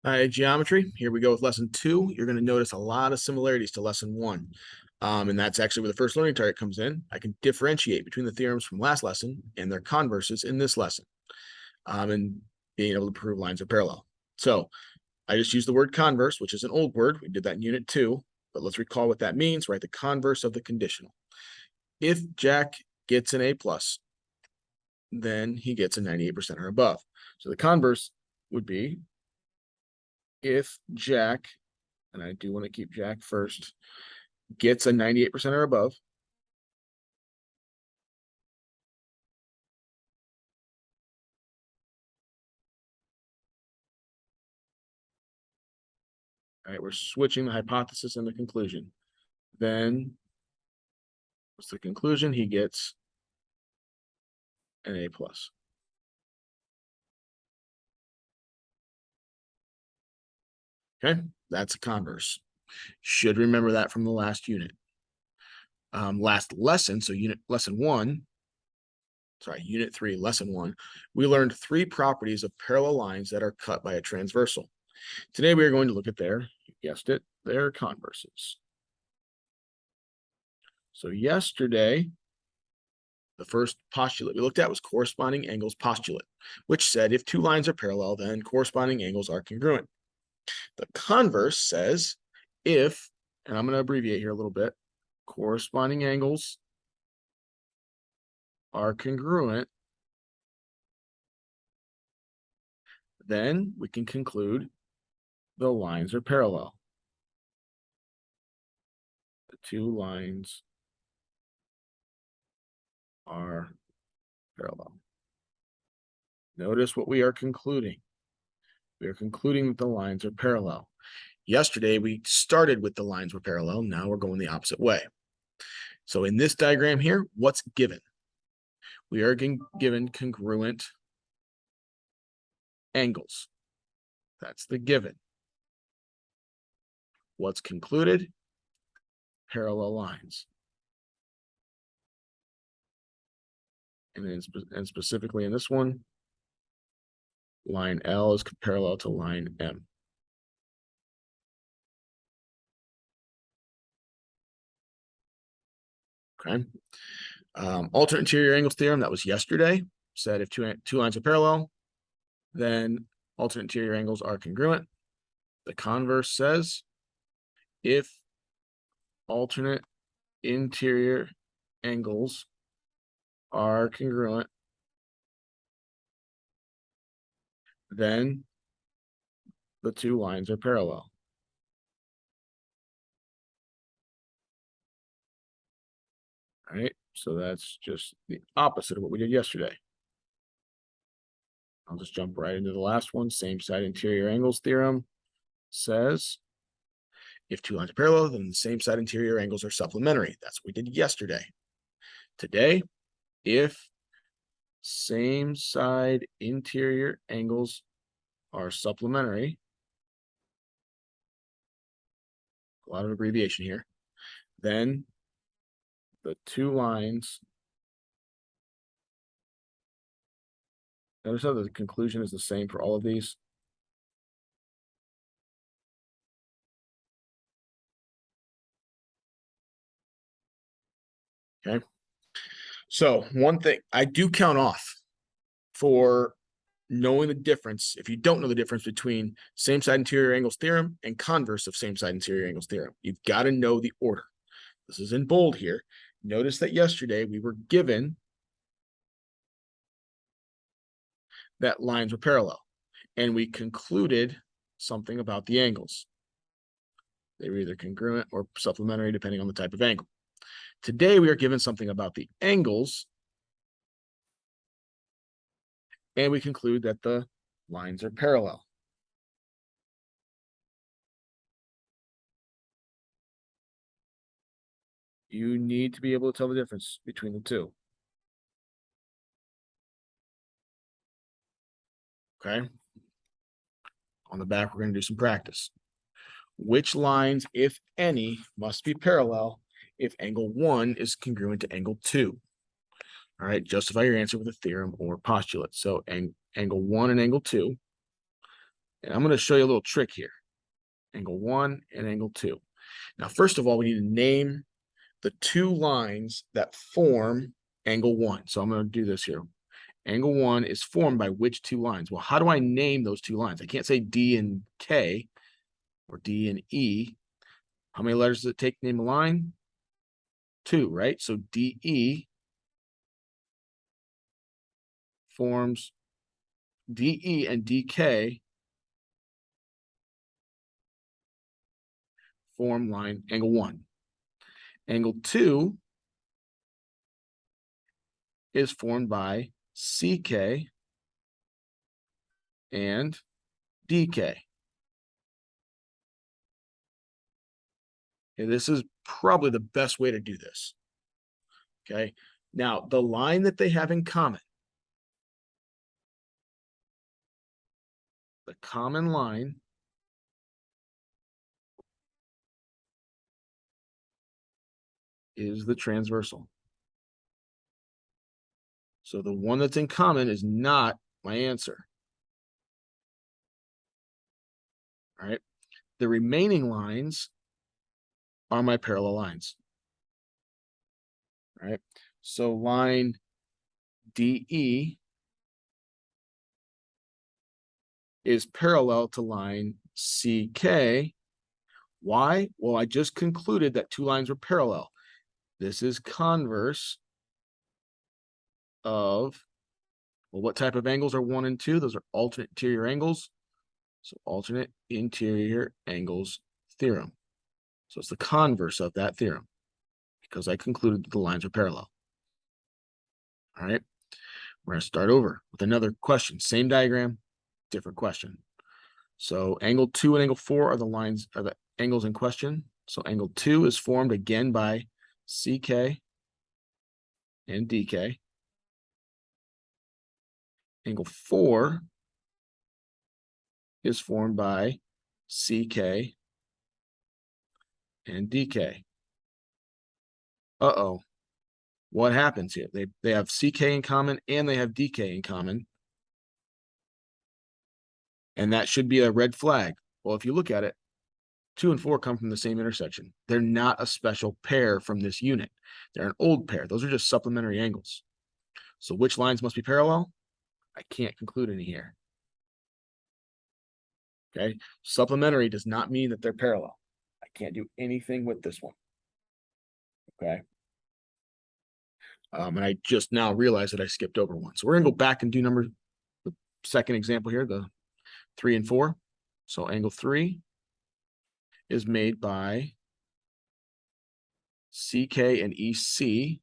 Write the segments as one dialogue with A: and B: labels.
A: Geometry. Here we go with lesson 2. You're going to notice a lot of similarities to lesson 1. And that's actually where the first learning target comes in. I can differentiate between the theorems from last lesson and their converses in this lesson. And being able to prove lines are parallel. So I just used the word converse, which is an old word. We did that in unit 2, but let's recall what that means, right? The converse of the conditional. If Jack gets an A+, then he gets a 98% or above. So the converse would be if Jack, and I do want to keep Jack first, gets a 98% or above, all right, we're switching the hypothesis and the conclusion. Then what's the conclusion? He gets an A+. Okay, that's a converse. Should remember that from the last unit. Last lesson, so unit 3, lesson 1, we learned 3 properties of parallel lines that are cut by a transversal. Today we are going to look at their, you guessed it, their converses. So yesterday, the first postulate we looked at was corresponding angles postulate, which said if 2 lines are parallel, then corresponding angles are congruent. The converse says if, and I'm going to abbreviate here a little bit, corresponding angles are congruent, then we can conclude the lines are parallel. The 2 lines are parallel. Notice what we are concluding. We are concluding that the lines are parallel. Yesterday, we started with the lines were parallel. Now we're going the opposite way. So in this diagram here, what's given? We are given congruent angles. That's the given. What's concluded? Parallel lines. And specifically in this one, line L is parallel to line M. Okay. Alternate interior angles theorem, that was yesterday, said if two lines are parallel, then alternate interior angles are congruent. The converse says if alternate interior angles are congruent, then the 2 lines are parallel. All right, so that's just the opposite of what we did yesterday. I'll just jump right into the last one. Same side interior angles theorem says if 2 lines are parallel, then the same side interior angles are supplementary. That's what we did yesterday. Today, if same side interior angles are supplementary, a lot of abbreviation here, then the 2 lines, notice how the conclusion is the same for all of these. Okay. So one thing I do count off for knowing the difference, if you don't know the difference between same side interior angles theorem and converse of same side interior angles theorem, you've got to know the order. This is in bold here. Notice that yesterday we were given that lines were parallel, and we concluded something about the angles. They were either congruent or supplementary, depending on the type of angle. Today, we are given something about the angles, and we conclude that the lines are parallel. You need to be able to tell the difference between the 2. Okay. On the back, we're going to do some practice. Which lines, if any, must be parallel if angle 1 is congruent to angle 2? All right, justify your answer with a theorem or postulate. So angle 1 and angle 2 And I'm going to show you a little trick here. Angle 1 and angle 2. Now, first of all, we need to name the two lines that form angle 1. So I'm going to do this here. Angle 1 is formed by which two lines? Well, how do I name those two lines? I can't say D and K or D and E. How many letters does it take to name a line? 2, right? So DE forms DE and DK form line angle 1. Angle 2 is formed by CK and DK. Okay, this is probably the best way to do this. Okay, now the line that they have in common, the common line is the transversal. So the one that's in common is not my answer. All right, the remaining lines are my parallel lines. All right, so line DE is parallel to line CK. Why? Well, I just concluded that two lines were parallel. This is converse of, well, what type of angles are 1 and 2? Those are alternate interior angles. So alternate interior angles theorem. So it's the converse of that theorem because I concluded that the lines are parallel. All right, we're going to start over with another question. Same diagram, different question. So angle 2 and angle 4 are the angles in question. So angle 2 is formed again by CK and DK. Angle 4 is formed by CK and DK. Uh-oh. What happens here? They have CK in common and they have DK in common. And that should be a red flag. Well, if you look at it, 2 and 4 come from the same intersection. They're not a special pair from this unit. They're an old pair. Those are just supplementary angles. So which lines must be parallel? I can't conclude any here. Okay, supplementary does not mean that they're parallel. I can't do anything with this one. Okay. And I just now realized that I skipped over one. So we're gonna go back and do the second example here, the 3 and 4. So angle 3 is made by CK and EC.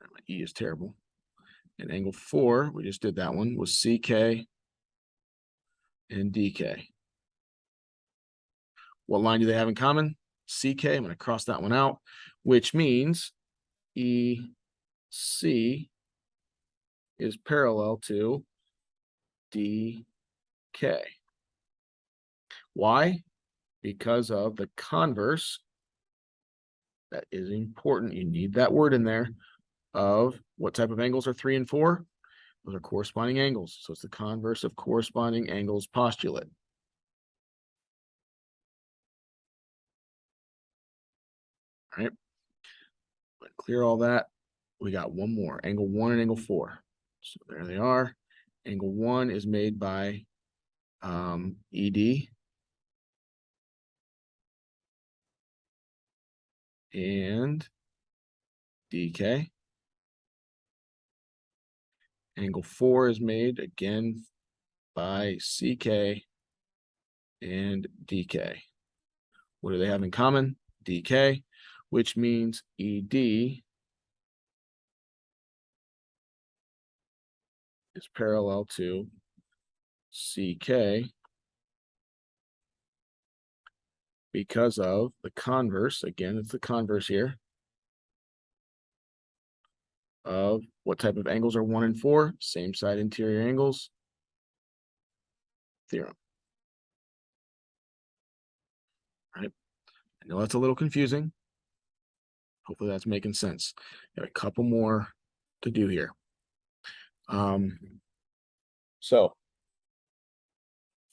A: My E is terrible. And angle 4, we just did that one, was CK and DK. What line do they have in common? CK, I'm going to cross that one out, which means EC is parallel to DK. Why? Because of the converse. That is important. You need that word in there of what type of angles are 3 and 4? Those are corresponding angles. So it's the converse of corresponding angles postulate. All right. Clear all that. We got one more, angle 1 and angle 4. So there they are. Angle 1 is made by ED and DK. Angle 4 is made again by CK and DK. What do they have in common? DK, which means ED is parallel to CK because of the converse. Again, it's the converse here of what type of angles are 1 and 4? Same side interior angles. Theorem. All right. I know that's a little confusing. Hopefully that's making sense. Got a couple more to do here. So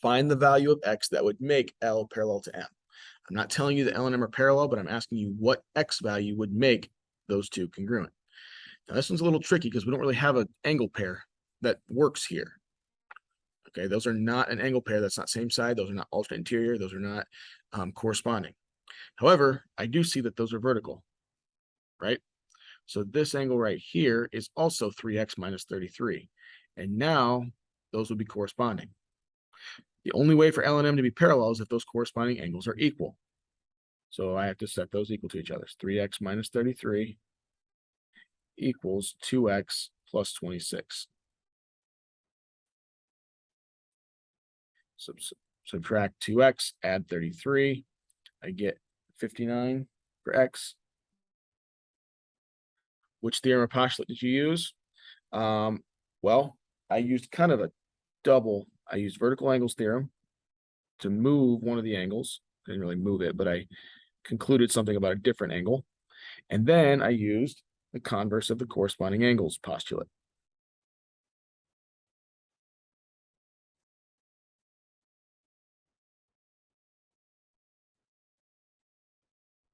A: find the value of x that would make L parallel to M. I'm not telling you that L and M are parallel, but I'm asking you what x value would make those two congruent. Now this one's a little tricky because we don't really have an angle pair that works here. Okay, those are not an angle pair. That's not same side. Those are not alternate interior. Those are not corresponding. However, I do see that those are vertical, right? So this angle right here is also 3x minus 33. And now those would be corresponding. The only way for L and M to be parallel is if those corresponding angles are equal. So I have to set those equal to each other. 3x minus 33 equals 2x plus 26. Subtract 2x, add 33. I get 59 for x. Which theorem or postulate did you use? Well, I used kind of a double. I used vertical angles theorem to move one of the angles. I didn't really move it, but I concluded something about a different angle. And then I used the converse of the corresponding angles postulate.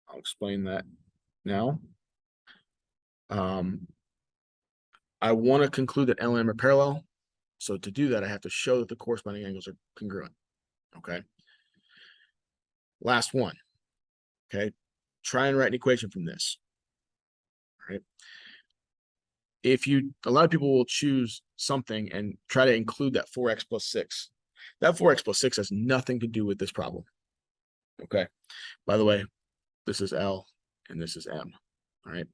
A: I'll explain that now. I want to conclude that L and M are parallel. So to do that, I have to show that the corresponding angles are congruent. Okay. Last one. Okay. Try and write an equation from this. All right. A lot of people will choose something and try to include that 4x plus 6. That 4x plus 6 has nothing to do with this problem. Okay. By the way, this is L and this is M. All right.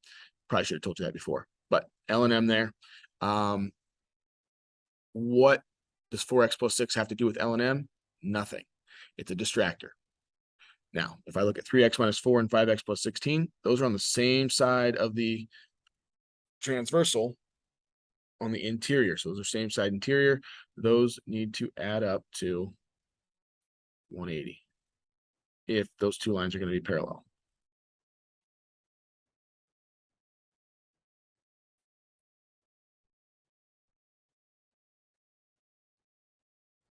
A: Probably should have told you that before, but L and M there. What does 4x plus 6 have to do with L and M? Nothing. It's a distractor. Now, if I look at 3x minus 4 and 5x plus 16, those are on the same side of the transversal on the interior. So those are same side interior. Those need to add up to 180 if those two lines are going to be parallel.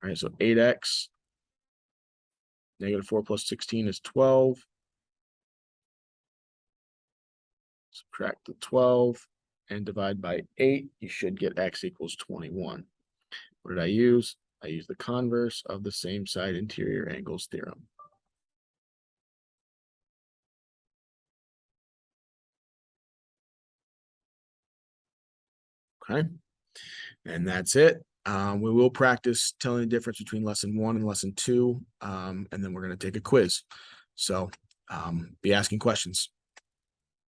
A: All right, so 8x negative 4 plus 16 is 12. Subtract the 12 and divide by 8. You should get x equals 21. What did I use? I used the converse of the same side interior angles theorem. Okay, and that's it. We will practice telling the difference between lesson 1 and lesson 2, and then we're going to take a quiz. So be asking questions.